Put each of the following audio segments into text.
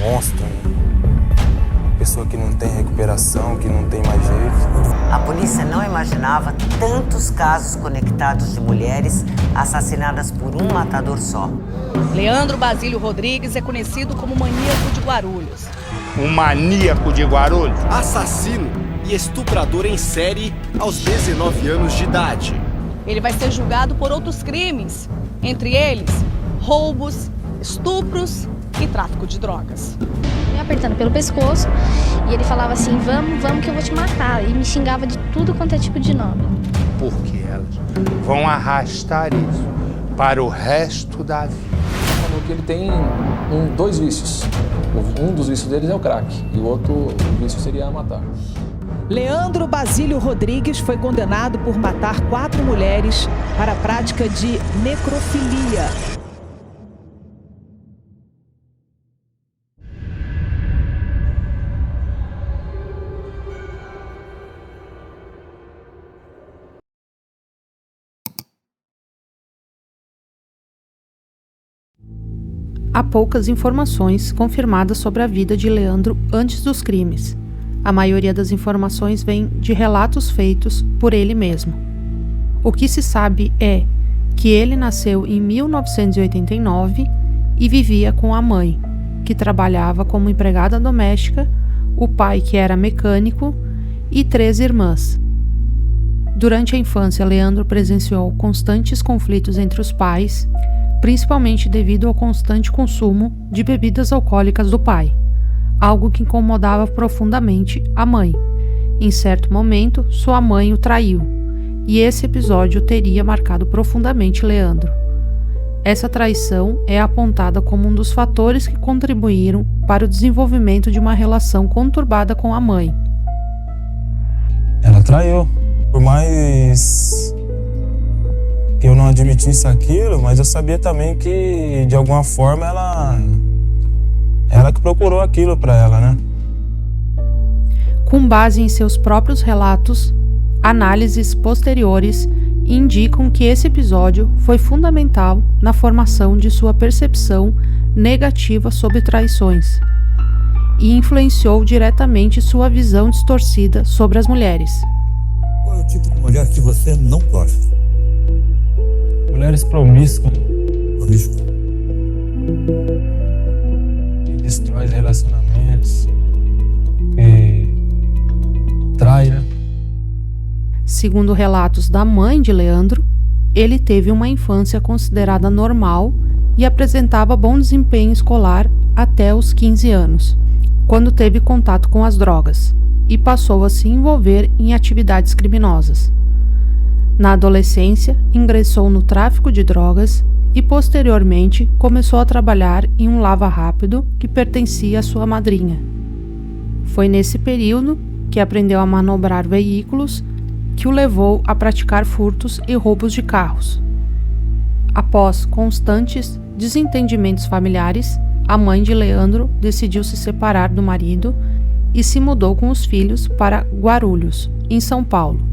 monstro, uma pessoa que não tem recuperação, que não tem mais jeito. A polícia não imaginava tantos casos conectados de mulheres assassinadas por um matador só. Leandro Basílio Rodrigues é conhecido como maníaco de Guarulhos. Um maníaco de Guarulhos? Assassino e estuprador em série aos 19 anos de idade. Ele vai ser julgado por outros crimes, entre eles roubos, estupros e tráfico de drogas. Me apertando pelo pescoço e ele falava assim, vamos que eu vou te matar. E me xingava de tudo quanto é tipo de nome. Porque elas vão arrastar isso para o resto da vida. Falou que ele tem dois vícios. Um dos vícios deles é o crack e o outro vício seria matar. Leandro Basílio Rodrigues foi condenado por matar 4 mulheres para a prática de necrofilia. Há poucas informações confirmadas sobre a vida de Leandro antes dos crimes. A maioria das informações vem de relatos feitos por ele mesmo. O que se sabe é que ele nasceu em 1989 e vivia com a mãe, que trabalhava como empregada doméstica, o pai, que era mecânico, e 3 irmãs. Durante a infância, Leandro presenciou constantes conflitos entre os pais, principalmente devido ao constante consumo de bebidas alcoólicas do pai, algo que incomodava profundamente a mãe. Em certo momento, sua mãe o traiu, e esse episódio teria marcado profundamente Leandro. Essa traição é apontada como um dos fatores que contribuíram para o desenvolvimento de uma relação conturbada com a mãe. Ela traiu. Por mais que eu não admitisse aquilo, mas eu sabia também que, de alguma forma, ela que procurou aquilo para ela, né? Com base em seus próprios relatos, análises posteriores indicam que esse episódio foi fundamental na formação de sua percepção negativa sobre traições e influenciou diretamente sua visão distorcida sobre as mulheres. Qual é o tipo de mulher que você não gosta? Mulheres promíscuas. Promíscua. Que destrói relacionamentos. Que trai, né? Segundo relatos da mãe de Leandro, ele teve uma infância considerada normal e apresentava bom desempenho escolar até os 15 anos, quando teve contato com as drogas, e passou a se envolver em atividades criminosas. Na adolescência, ingressou no tráfico de drogas e, posteriormente, começou a trabalhar em um lava-rápido que pertencia à sua madrinha. Foi nesse período que aprendeu a manobrar veículos, que o levou a praticar furtos e roubos de carros. Após constantes desentendimentos familiares, a mãe de Leandro decidiu se separar do marido e se mudou com os filhos para Guarulhos, em São Paulo.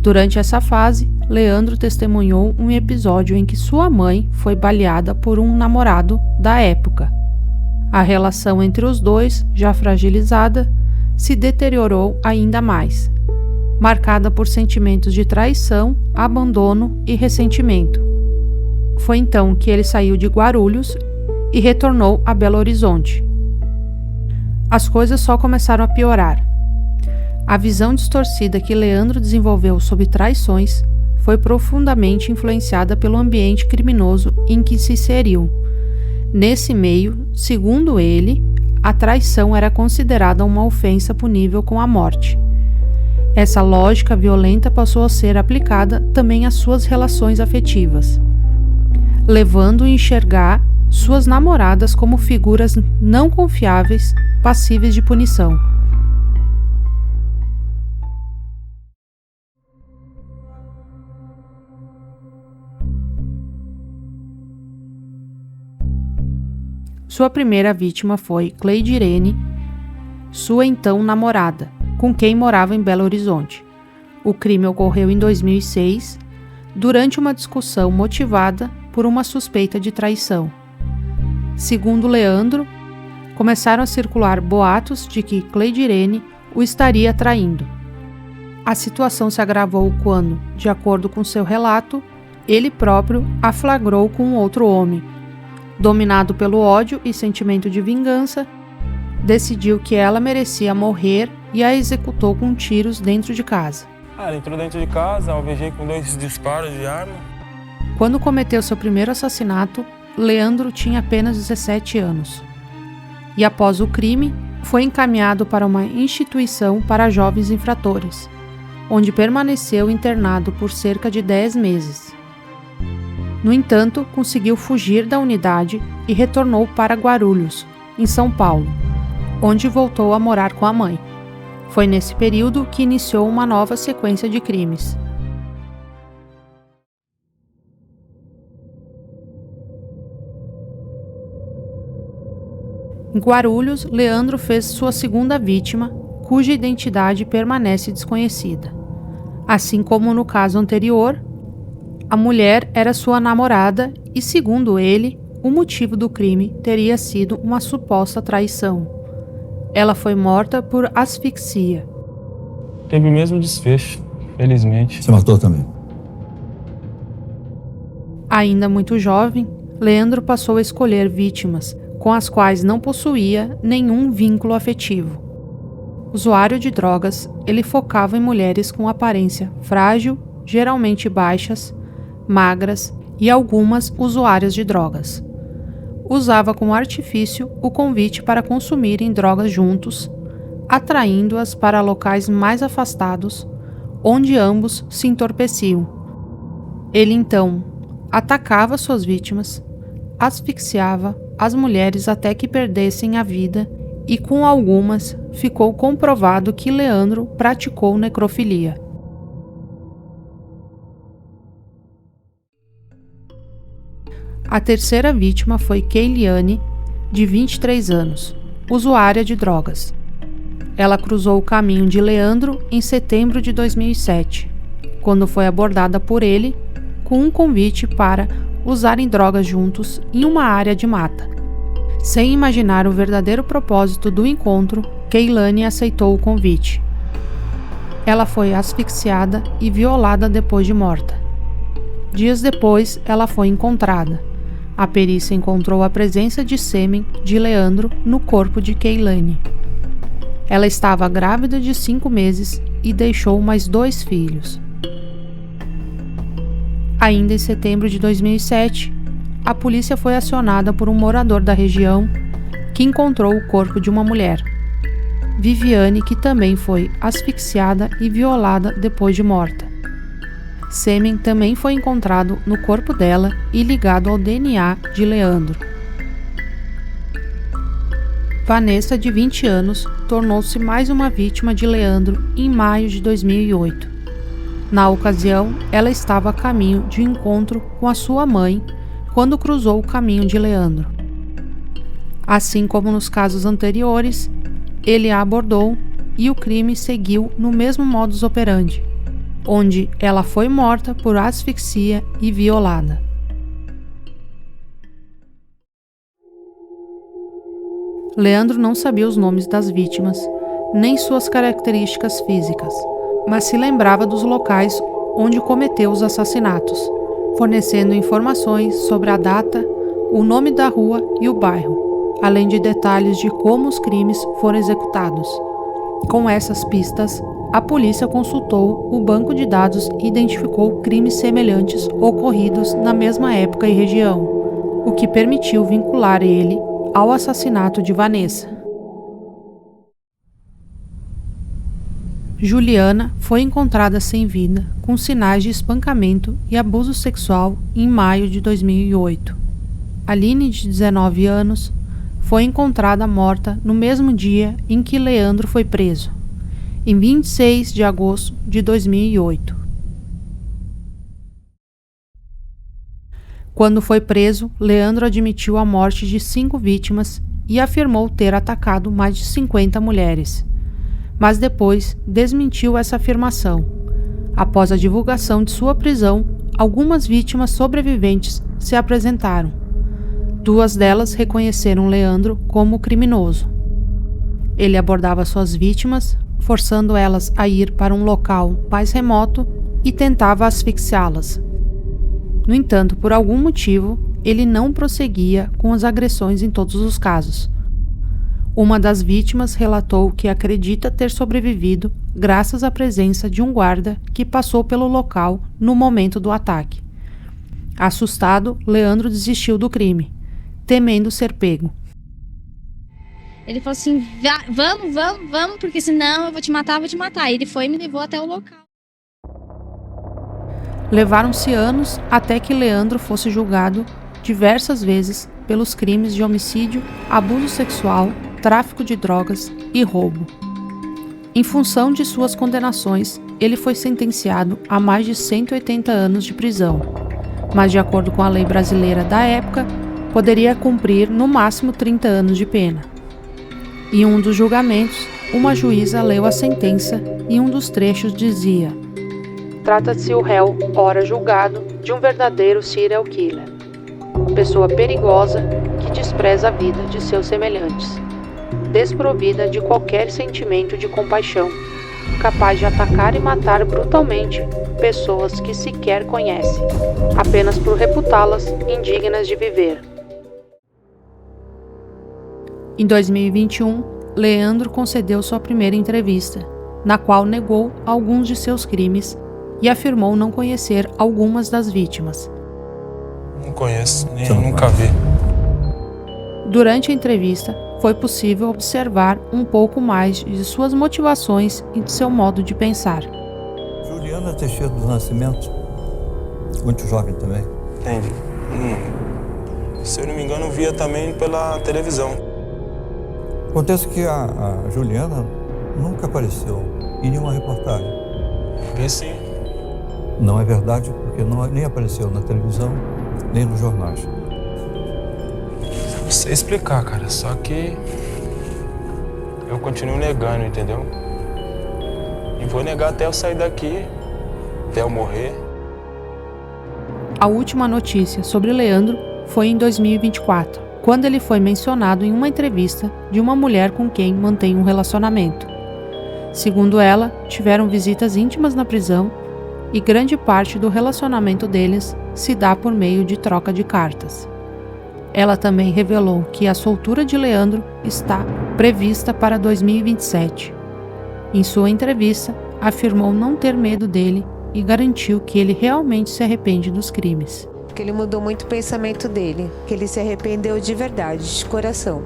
Durante essa fase, Leandro testemunhou um episódio em que sua mãe foi baleada por um namorado da época. A relação entre os dois, já fragilizada, se deteriorou ainda mais, marcada por sentimentos de traição, abandono e ressentimento. Foi então que ele saiu de Guarulhos e retornou a Belo Horizonte. As coisas só começaram a piorar. A visão distorcida que Leandro desenvolveu sobre traições foi profundamente influenciada pelo ambiente criminoso em que se inseriu. Nesse meio, segundo ele, a traição era considerada uma ofensa punível com a morte. Essa lógica violenta passou a ser aplicada também às suas relações afetivas, levando-o a enxergar suas namoradas como figuras não confiáveis, passíveis de punição. Sua primeira vítima foi Cleide Irene, sua então namorada, com quem morava em Belo Horizonte. O crime ocorreu em 2006, durante uma discussão motivada por uma suspeita de traição. Segundo Leandro, começaram a circular boatos de que Cleidirene o estaria traindo. A situação se agravou quando, de acordo com seu relato, ele próprio a flagrou com outro homem. Dominado pelo ódio e sentimento de vingança, decidiu que ela merecia morrer e a executou com tiros dentro de casa. Ela entrou dentro de casa, alvejei com 2 disparos de arma. Quando cometeu seu primeiro assassinato, Leandro tinha apenas 17 anos. E após o crime, foi encaminhado para uma instituição para jovens infratores, onde permaneceu internado por cerca de 10 meses. No entanto, conseguiu fugir da unidade e retornou para Guarulhos, em São Paulo, onde voltou a morar com a mãe. Foi nesse período que iniciou uma nova sequência de crimes. Em Guarulhos, Leandro fez sua segunda vítima, cuja identidade permanece desconhecida. Assim como no caso anterior, a mulher era sua namorada e, segundo ele, o motivo do crime teria sido uma suposta traição. Ela foi morta por asfixia. Teve o mesmo desfecho, felizmente. Você matou também? Ainda muito jovem, Leandro passou a escolher vítimas com as quais não possuía nenhum vínculo afetivo. Usuário de drogas, ele focava em mulheres com aparência frágil, geralmente baixas, magras e algumas usuárias de drogas. Usava como artifício o convite para consumirem drogas juntos, atraindo-as para locais mais afastados, onde ambos se entorpeciam. Ele então atacava suas vítimas, asfixiava as mulheres até que perdessem a vida e com algumas ficou comprovado que Leandro praticou necrofilia. A terceira vítima foi Keiliane, de 23 anos, usuária de drogas. Ela cruzou o caminho de Leandro em setembro de 2007, quando foi abordada por ele com um convite para usarem drogas juntos em uma área de mata. Sem imaginar o verdadeiro propósito do encontro, Keiliane aceitou o convite. Ela foi asfixiada e violada depois de morta. Dias depois, ela foi encontrada. A perícia encontrou a presença de sêmen de Leandro no corpo de Keiliane. Ela estava grávida de 5 meses e deixou mais 2 filhos. Ainda em setembro de 2007, a polícia foi acionada por um morador da região que encontrou o corpo de uma mulher, Viviane, que também foi asfixiada e violada depois de morta. Sêmen também foi encontrado no corpo dela e ligado ao DNA de Leandro. Vanessa, de 20 anos, tornou-se mais uma vítima de Leandro em maio de 2008. Na ocasião, ela estava a caminho de um encontro com a sua mãe quando cruzou o caminho de Leandro. Assim como nos casos anteriores, ele a abordou e o crime seguiu no mesmo modus operandi, onde ela foi morta por asfixia e violada. Leandro não sabia os nomes das vítimas, nem suas características físicas, mas se lembrava dos locais onde cometeu os assassinatos, fornecendo informações sobre a data, o nome da rua e o bairro, além de detalhes de como os crimes foram executados. Com essas pistas, a polícia consultou o banco de dados e identificou crimes semelhantes ocorridos na mesma época e região, o que permitiu vincular ele ao assassinato de Vanessa. Juliana foi encontrada sem vida, com sinais de espancamento e abuso sexual em maio de 2008. Aline, de 19 anos, foi encontrada morta no mesmo dia em que Leandro foi preso, em 26 de agosto de 2008. Quando foi preso, Leandro admitiu a morte de 5 vítimas e afirmou ter atacado mais de 50 mulheres. Mas depois desmentiu essa afirmação. Após a divulgação de sua prisão, algumas vítimas sobreviventes se apresentaram. 2 delas reconheceram Leandro como criminoso. Ele abordava suas vítimas, forçando elas a ir para um local mais remoto e tentava asfixiá-las. No entanto, por algum motivo, ele não prosseguia com as agressões em todos os casos. Uma das vítimas relatou que acredita ter sobrevivido graças à presença de um guarda que passou pelo local no momento do ataque. Assustado, Leandro desistiu do crime, temendo ser pego. Ele falou assim, vamos, porque senão eu vou te matar. Ele foi e me levou até o local. Levaram-se anos até que Leandro fosse julgado diversas vezes pelos crimes de homicídio, abuso sexual, tráfico de drogas e roubo. Em função de suas condenações, ele foi sentenciado a mais de 180 anos de prisão, mas de acordo com a lei brasileira da época, poderia cumprir no máximo 30 anos de pena. Em um dos julgamentos, uma juíza leu a sentença e um dos trechos dizia: "Trata-se o réu, ora julgado, de um verdadeiro serial killer. Pessoa perigosa que despreza a vida de seus semelhantes, desprovida de qualquer sentimento de compaixão, capaz de atacar e matar brutalmente pessoas que sequer conhece, apenas por reputá-las indignas de viver." Em 2021, Leandro concedeu sua primeira entrevista, na qual negou alguns de seus crimes e afirmou não conhecer algumas das vítimas. Não conheço, nem nunca vi. Durante a entrevista, foi possível observar um pouco mais de suas motivações e de seu modo de pensar. Juliana Teixeira do Nascimento, muito jovem também. Entendi. Se eu não me engano, via também pela televisão. Acontece que a Juliana nunca apareceu em nenhuma reportagem. Vi sim. Não é verdade, porque nem apareceu na televisão, nem nos jornais. Não sei explicar, cara, só que eu continuo negando, entendeu? E vou negar até eu sair daqui, até eu morrer. A última notícia sobre Leandro foi em 2024, quando ele foi mencionado em uma entrevista de uma mulher com quem mantém um relacionamento. Segundo ela, tiveram visitas íntimas na prisão e grande parte do relacionamento deles se dá por meio de troca de cartas. Ela também revelou que a soltura de Leandro está prevista para 2027. Em sua entrevista, afirmou não ter medo dele e garantiu que ele realmente se arrepende dos crimes. Que ele mudou muito o pensamento dele, que ele se arrependeu de verdade, de coração.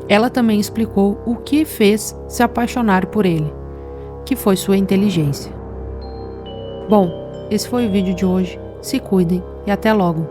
Ela também explicou o que fez se apaixonar por ele, que foi sua inteligência. Bom, esse foi o vídeo de hoje. Se cuidem e até logo!